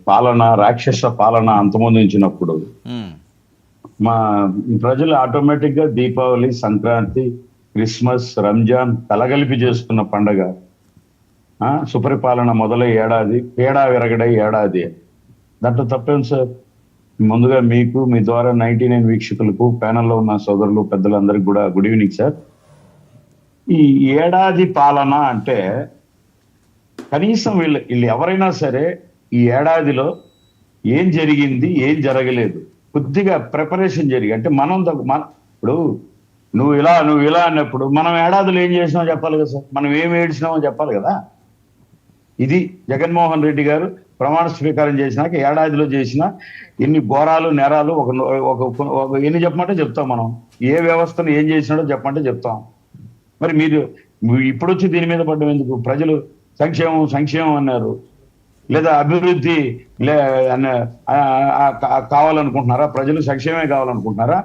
పాలన, రాక్షస పాలన అంతమొందించినప్పుడు ఉమ్, మా ప్రజలు ఆటోమేటిక్ గా దీపావళి, సంక్రాంతి, క్రిస్మస్, రంజాన్ కలగలిపి చేసుకున్న పండగ సుపరిపాలన మొదలై ఏడాది, పేడా విరగడై ఏడాది. దాంట్లో తప్పేం సార్? ముందుగా మీకు, మీ ద్వారా 99 వీక్షకులకు, ప్యానెల్లో ఉన్న సోదరులు పెద్దలందరికీ కూడా గుడ్ ఈవినింగ్ సార్. ఈ ఏడాది పాలన అంటే కనీసం వీళ్ళు ఎవరైనా సరే ఈ ఏడాదిలో ఏం జరిగింది, ఏం జరగలేదు, కొద్దిగా ప్రిపరేషన్ జరిగి అంటే ఇప్పుడు నువ్వు ఇలా అన్నప్పుడు మనం ఏడాదిలో ఏం చేసినామో చెప్పాలి కదా సార్. మనం ఏం ఏడ్చినామో చెప్పాలి కదా. ఇది జగన్మోహన్ రెడ్డి గారు ప్రమాణ స్వీకారం చేసినాక ఏడాదిలో చేసిన ఎన్ని ఘోరాలు, నేరాలు ఎన్ని చెప్పమంటే చెప్తాం. మనం ఏ వ్యవస్థను ఏం చేసినాడో చెప్పమంటే చెప్తాం. మరి మీరు ఇప్పుడు వచ్చి దీని మీద పడ్డం ఎందుకు? ప్రజలు సంక్షేమం అన్నారు, లేదా అభివృద్ధి కావాలనుకుంటున్నారా? ప్రజలు సంక్షేమమే కావాలనుకుంటున్నారా?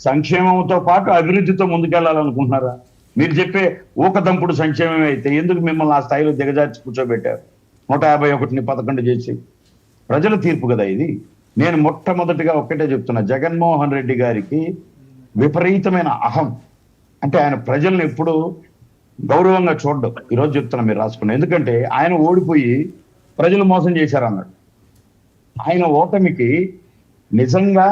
సంక్షేమంతో పాటు అభివృద్ధితో ముందుకెళ్లాలనుకుంటున్నారా? మీరు చెప్పే ఊకదంపుడు సంక్షేమమే అయితే ఎందుకు మిమ్మల్ని ఆ స్థాయిలో దిగజార్చి కూర్చోబెట్టారు? 151ని 11 చేసి. ప్రజల తీర్పు కదా ఇది. నేను మొట్టమొదటిగా ఒక్కటే చెప్తున్నా, జగన్మోహన్ రెడ్డి గారికి విపరీతమైన అహం. అంటే ఆయన ప్రజల్ని ఎప్పుడు గౌరవంగా చూడడం. ఈరోజు చెప్తున్నా, మీరు రాసుకున్నా. ఎందుకంటే ఆయన ఓడిపోయి ప్రజలు మోసం చేశారు అన్నాడు. ఆయన ఓటమికి నిజంగా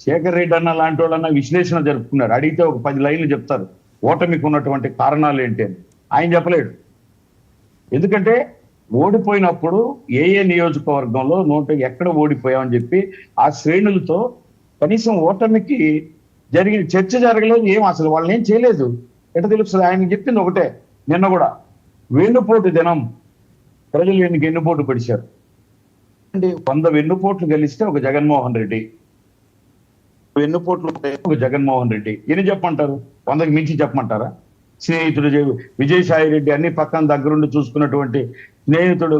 శేఖర్ రెడ్డి అన్న లాంటి వాళ్ళన్న విశ్లేషణ జరుపుకున్నారు. అడిగితే ఒక 10 లైన్లు చెప్తారు ఓటమికి ఉన్నటువంటి కారణాలు ఏంటి అని. ఆయన చెప్పలేడు. ఎందుకంటే ఓడిపోయినప్పుడు ఏ నియోజకవర్గంలో ఎక్కడ ఓడిపోయామని చెప్పి ఆ శ్రేణులతో కనీసం ఓటమికి జరిగిన చర్చ జరగలేదు. అసలు వాళ్ళని ఏం చేయలేదు. ఎట్లా తెలుస్తుంది? ఆయన చెప్పింది ఒకటే. నిన్న కూడా వెన్నుపోటు దినం, ప్రజలు ఎన్నుపోటు పడిచారు అంటే 100 వెన్నుపోట్లు గెలిస్తే ఒక జగన్మోహన్ రెడ్డి, వెన్నుపోట్లు ఒక జగన్మోహన్ రెడ్డి. ఎన్ని చెప్పమంటారు? 100కి మించి చెప్పమంటారా? స్నేహితుడు విజయసాయి రెడ్డి అన్ని పక్కన దగ్గరుండి చూసుకున్నటువంటి స్నేహితుడు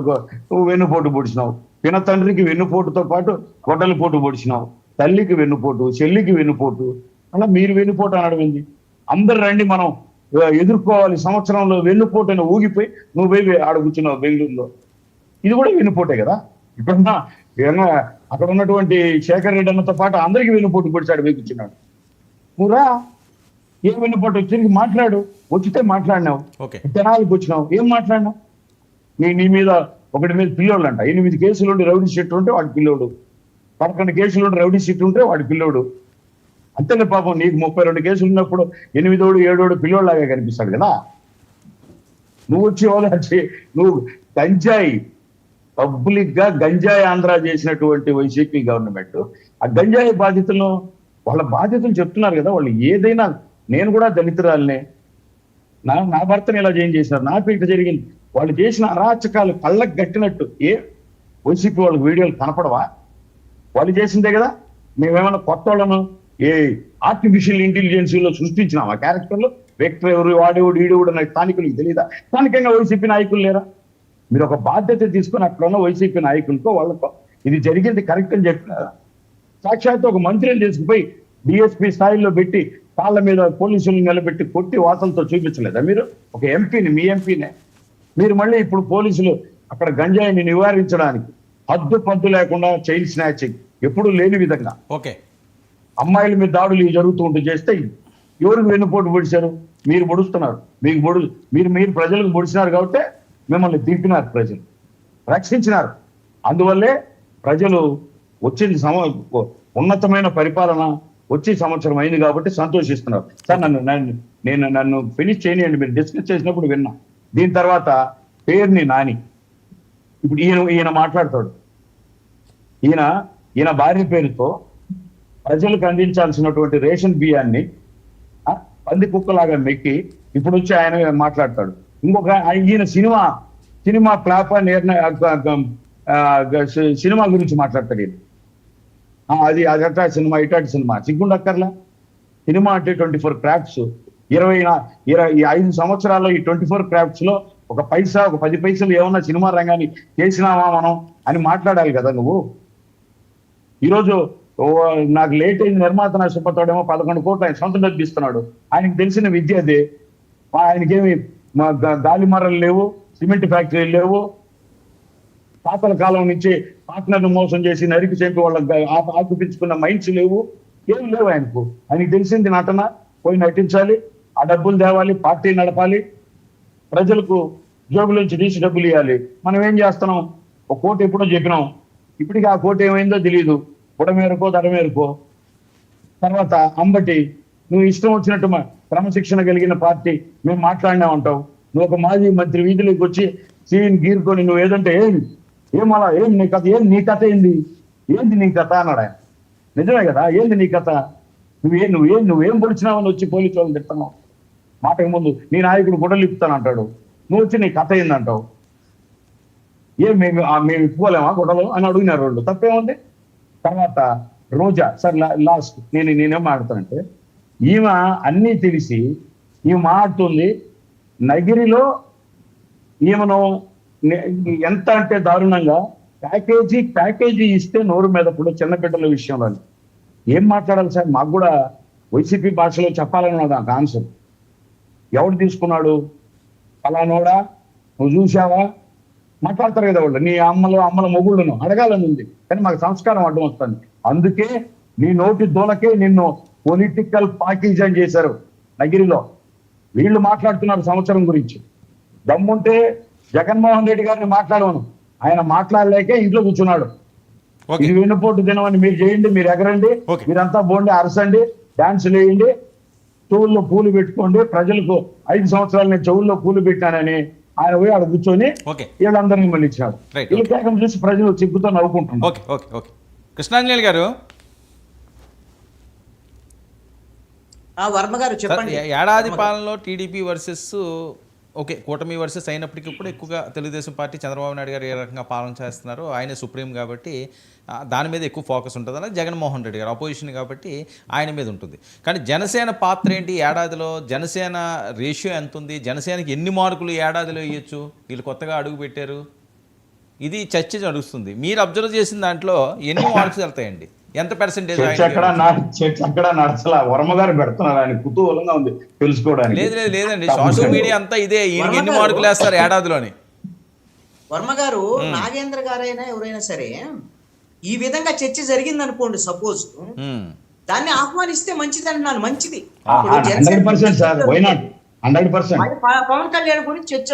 వెన్నుపోటు పొడిచినావు. పిన తండ్రికి వెన్నుపోటుతో పాటు గొడ్డల పోటు పొడిచినావు. తల్లికి వెన్నుపోటు, చెల్లికి వెన్నుపోటు. అలా మీరు వెన్నుపోటు అనడం ఏంది? అందరు రండి మనం ఎదుర్కోవాలి, సంవత్సరంలో వెన్నుపోటు అని ఊగిపోయి నువ్వు పోయి ఆడ కూర్చున్నావు బెంగళూరులో. ఇది కూడా వెన్నుపోటే కదా. ఇప్పుడున్న అక్కడ ఉన్నటువంటి శేఖర్ రెడ్డి అన్నతో పాటు అందరికి వెన్నుపోటు పొడిచాడు, పోయి కూర్చున్నాడు. నువ్వురా, ఏం వెన్నుపోటు వచ్చి మాట్లాడు. వచ్చితే మాట్లాడినావు, జనాలకు వచ్చినావు, ఏం మాట్లాడినావు? నీ మీద ఒకటి మీద పిల్లోళ్ళు అంట. 8 కేసులు ఉండి రౌడీ షీట్ ఉంటే వాడి పిల్లోడు, 11 కేసులు ఉండి రౌడీ షీట్ ఉంటే వాడి పిల్లోడు. అంతేనే పాపం. నీకు 32 కేసులు ఉన్నప్పుడు 8ఓడు 7ఓడు పిల్లోళ్ళలాగా కనిపిస్తాడు కదా. నువ్వు వచ్చి ఓదార్చి నువ్వు గంజాయి పబ్లిక్ గా గంజాయి ఆంధ్ర చేసినటువంటి వైసీపీ గవర్నమెంట్ ఆ గంజాయి బాధితులను వాళ్ళ బాధ్యతలు చెప్తున్నారు కదా. వాళ్ళు ఏదైనా, నేను కూడా దళితురాలనే, నా భర్తను ఇలా చేసినారు, నా పీట జరిగింది. వాళ్ళు చేసిన అరాచకాలు కళ్ళకు గట్టినట్టు వైసీపీ వాళ్ళకి వీడియోలు కనపడవా? వాళ్ళు చేసిందే కదా. మేమేమన్నా కొత్త వాళ్ళను ఆర్టిఫిషియల్ ఇంటెలిజెన్సీలో సృష్టించినాం ఆ క్యారెక్టర్లు? వెక్టర్ ఎవరు, వాడేవాడు, ఈడేవాడు నాకు స్థానికులకు తెలియదా? స్థానికంగా వైసీపీ నాయకులు లేరా? మీరు ఒక బాధ్యత తీసుకుని అక్కడ ఉన్న వైసీపీ నాయకులతో వాళ్ళతో ఇది జరిగింది కరెక్ట్ అని చెప్పినారా? సాక్షాత్ ఒక మంత్రిని తీసుకుపోయి డిఎస్పీ స్థాయిలో పెట్టి కాళ్ళ మీద పోలీసులు నిలబెట్టి కొట్టి వాసనతో చూపించలేదా మీరు? ఒక ఎంపీని, మీ ఎంపీనే మీరు మళ్ళీ ఇప్పుడు పోలీసులు అక్కడ గంజాయిని నివారించడానికి హద్దు లేకుండా చైల్డ్ స్నాచింగ్ ఎప్పుడు లేని విధంగా అమ్మాయిల మీద దాడులు జరుగుతూ ఉంటూ చేస్తే ఎవరికి వెన్నుపోటు పొడిచారు? మీరు పొడుస్తున్నారు. మీరు ప్రజలకు పొడిచినారు కాబట్టి మిమ్మల్ని దింపినారు, ప్రజలు రక్షించినారు. అందువల్లే ప్రజలు వచ్చింది ఉన్నతమైన పరిపాలన వచ్చి సంవత్సరం అయింది కాబట్టి సంతోషిస్తున్నారు. సార్ నన్ను ఫినిష్ చేయనియండి. మీరు డిస్కస్ చేసినప్పుడు విన్నా. దీని తర్వాత పేరుని నాని, ఇప్పుడు ఈయన మాట్లాడతాడు. ఈయన భార్య పేరుతో ప్రజలకు అందించాల్సినటువంటి రేషన్ బియ్యాన్ని పంది కుక్కలాగా మెక్కి ఇప్పుడు వచ్చి ఆయన మాట్లాడతాడు. ఇంకొక ఈయన సినిమా ప్లాప సినిమా గురించి మాట్లాడతాడు. ఈయన అది అటా సినిమా, ఇటాటి సినిమా. సిగ్గుండక్కర్లా. సినిమా అంటే 24 క్రాఫ్ట్స్. 25 సంవత్సరాల్లో ఈ 24 క్రాఫ్ట్స్ లో ఒక 10 పైసలు ఏమన్నా సినిమా రంగాన్ని చేసినావా మనం అని మాట్లాడాలి కదా నువ్వు. ఈరోజు నాకు లేట్ అయింది నిర్మాత నష్టపోతాడేమో 11 కోట్లు ఆయన సొంత డబ్బు ఇస్తున్నాడు. ఆయనకు తెలిసిన విద్య అదే. ఆయనకేమి గాలి మరలు లేవు, సిమెంట్ ఫ్యాక్టరీలు లేవు, పాతల కాలం నుంచి పార్ట్నర్ను మోసం చేసి నరికి చంపి వాళ్ళకి ఆకుపించుకున్న మైండ్స్ లేవు, ఏం లేవు ఆయనకు. ఆయనకి తెలిసింది నటన, పోయి నటించాలి, ఆ డబ్బులు తేవాలి, పార్టీ నడపాలి, ప్రజలకు జోబులోంచి తీసి డబ్బులు ఇవ్వాలి. మనం ఏం చేస్తున్నాం? ఒక కోటి ఎప్పుడో చెప్పినాం, ఇప్పటికీ ఆ కోటి ఏమైందో తెలియదు. బుడమేరకో దడమేరకో. తర్వాత అంబటి, నువ్వు ఇష్టం వచ్చినట్టు క్రమశిక్షణ కలిగిన పార్టీ మేము మాట్లాడినా ఉంటావు. నువ్వు ఒక మాజీ మంత్రి వీధిలోకి వచ్చి సీన్ గీరుకొని నువ్వు ఏదంటే ఏమలా ఏం నీ కథ, ఏం నీ కథ ఏంది నీ కథ అన్నాడు ఆయన. నిజమే కదా, ఏంది నీ కథ? నువ్వేం పొడిచినావని వచ్చి పోలీసు వాళ్ళని తిడుతున్నావు. మాటకు ముందు నీ నాయకుడు గుడ్డలు ఇప్పుతానంటాడు, నువ్వు వచ్చి నీ కథ ఏందంటావు. మేము ఇప్పుకోలేమా గుడ్డలు అని అడిగినారు వాళ్ళు, తప్పేముంది. తర్వాత రోజా సార్ లాస్ట్ నేనేం మాట్లాడతానంటే, ఈమె అన్నీ తెలిసి ఈమె మాట్లాడుతుంది. నగిరిలో ఈమెను ఎంత అంటే దారుణంగా ప్యాకేజీ ఇస్తే నోరు మీద కూడా చిన్న బిడ్డల విషయంలో ఏం మాట్లాడాలి సార్? మాకు కూడా వైసీపీ భాషలో చెప్పాలని నాకు ఆన్సర్. ఎవడు తీసుకున్నాడు? ఫలానోడా, నువ్వు చూసావా? మాట్లాడతారు కదా వాళ్ళు. నీ అమ్మల మొగుళ్ళను అడగాలని ఉంది, కానీ మాకు సంస్కారం అడ్డం వస్తుంది. అందుకే నీ నోటి దూలకే నిన్ను పొలిటికల్ పాకిజం చేశారు నగిరిలో. వీళ్ళు మాట్లాడుతున్నారు సంవత్సరం గురించి. దమ్ముంటే జగన్మోహన్ రెడ్డి గారిని మాట్లాడవను, ఆయన మాట్లాడలేకే ఇంట్లో కూర్చున్నాడు. ఇది వెన్నుపోటు దినమని మీరు చేయండి, మీరు ఎగరండి, మీరంతా బోండి, అరసండి, డాన్సులు వేయండి, చెవుల్లో పూలు పెట్టుకోండి. ప్రజలకు 5 సంవత్సరాలు నేను చెవుల్లో పూలు పెట్టానని ఆయన పోయి ఆడ కూర్చొని వీళ్ళందరినీ మళ్ళీ ఇచ్చాడు. వీళ్ళ కేకం చూసి ప్రజలు చిక్కుతో నవ్వుకుంటున్నారు. కృష్ణాంజలి గారు, వర్మ గారు చెప్పండి. ఏడాది పాలనలో టీడీపీ వర్సెస్ కూటమి వర్సెస్ అయినప్పటికీ కూడా ఎక్కువగా తెలుగుదేశం పార్టీ, చంద్రబాబు నాయుడు గారు ఏ రకంగా పాలన చేస్తున్నారు, ఆయనే సుప్రీం కాబట్టి దాని మీద ఎక్కువ ఫోకస్ ఉంటుంది. అలాగే జగన్మోహన్ రెడ్డి గారు అపోజిషన్ కాబట్టి ఆయన మీద ఉంటుంది. కానీ జనసేన పాత్ర ఏంటి? ఏడాదిలో జనసేన రేషియో ఎంత ఉంది? జనసేనకి ఎన్ని మార్కులు ఏడాదిలో ఇవ్వచ్చు? వీళ్ళు కొత్తగా అడుగు పెట్టారు, ఇది చర్చ నడుస్తుంది. మీరు అబ్జర్వ్ చేసిన దాంట్లో ఎన్ని మార్క్స్ వెళ్తాయండి? ఎంత పర్సెంటేజ్? ఎక్కడ నడచలా, వర్మ గారు పెడుతున్నారు, ఆయన కుతూహలంగా ఉంది తెలుసుకోవడానికి. లేదండి, సోషల్ మీడియా అంతా ఇదే, ఎన్ని మార్కులు వేస్తారు ఏడాదిలోని. వర్మ గారు, నాగేంద్ర గారైనా ఎవరైనా సరే ఈ విధంగా చర్చ జరిగింది అనుకోండి, సపోజ్ దాన్ని ఆహ్వానిస్తే మంచిది అంటున్నాను. మంచిది, 100% sir, why not? 100% Pawan Kalyan గురించి చర్చ